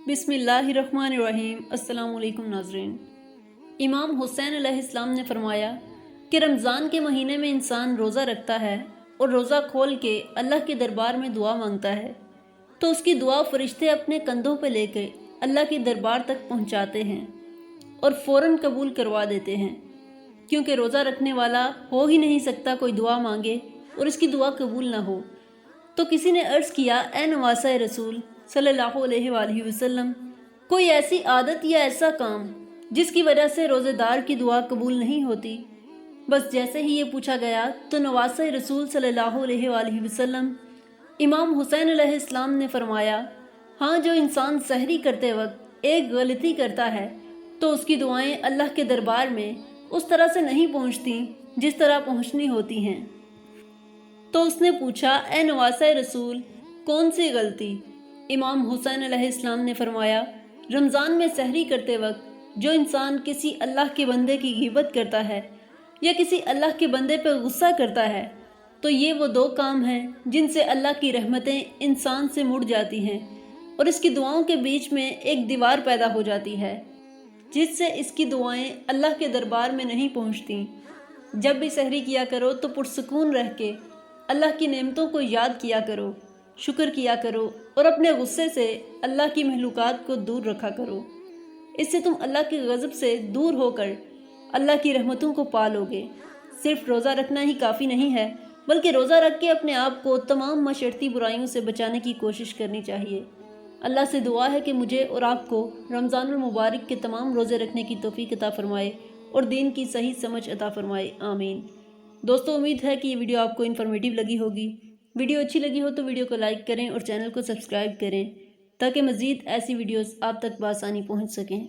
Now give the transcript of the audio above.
बिस्मिल्लाहिर्रहमानिर्रहीम। अस्सलाम वालेकुम नाज़रीन। इमाम हुसैन अलैहिस्सलाम ने फरमाया कि रमज़ान के महीने में इंसान रोज़ा रखता है और रोज़ा खोल के अल्लाह के दरबार में दुआ मांगता है तो उसकी दुआ फरिश्ते अपने कंधों पर लेकर अल्लाह के दरबार तक पहुंचाते हैं और फ़ौरन कबूल करवा देते हैं, क्योंकि रोज़ा रखने वाला हो ही नहीं सकता कोई दुआ मांगे और इसकी दुआ कबूल ना हो। तो किसी ने अर्ज़ किया, ए नवासा रसूल सल्लल्लाहु अलैहि वसल्लम, कोई ऐसी आदत या ऐसा काम जिसकी वजह से रोज़ेदार की दुआ कबूल नहीं होती। बस जैसे ही ये पूछा गया तो नवासा रसूल सल्लल्लाहु अलैहि वसल्लम इमाम हुसैन अलैहिस्सलाम ने फरमाया, हाँ, जो इंसान सहरी करते वक्त एक गलती करता है तो उसकी दुआएं अल्लाह के दरबार में उस तरह से नहीं पहुँचती जिस तरह पहुँचनी होती हैं। तो उसने पूछा, ए नवासा रसूल, कौन सी गलती? इमाम हुसैन अलैहिस्सलाम ने फरमाया, रमज़ान में सहरी करते वक्त जो इंसान किसी अल्लाह के बंदे की ग़ीबत करता है या किसी अल्लाह के बंदे पर गुस्सा करता है तो ये वो दो काम हैं जिनसे अल्लाह की रहमतें इंसान से मुड़ जाती हैं और इसकी दुआओं के बीच में एक दीवार पैदा हो जाती है जिससे इसकी दुआएं अल्लाह के दरबार में नहीं पहुंचती। जब भी सहरी किया करो तो पुरसुकून रह के अल्लाह की नेमतों को याद किया करो, शुक्र किया करो और अपने गुस्से से अल्लाह की महलूकात को दूर रखा करो। इससे तुम अल्लाह के गज़ब से दूर होकर अल्लाह की रहमतों को पा लोगे। सिर्फ रोज़ा रखना ही काफ़ी नहीं है, बल्कि रोज़ा रख के अपने आप को तमाम मशरती बुराइयों से बचाने की कोशिश करनी चाहिए। अल्लाह से दुआ है कि मुझे और आपको रमज़ानुल मुबारक के तमाम रोज़े रखने की तौफीक अता फरमाए और दीन की सही समझ अता फरमाए, आमीन। दोस्तों, उम्मीद है कि ये वीडियो आपको इन्फॉर्मेटिव लगी होगी। वीडियो अच्छी लगी हो तो वीडियो को लाइक करें और चैनल को सब्सक्राइब करें ताकि मज़ीद ऐसी वीडियोस आप तक बआसानी पहुंच सकें।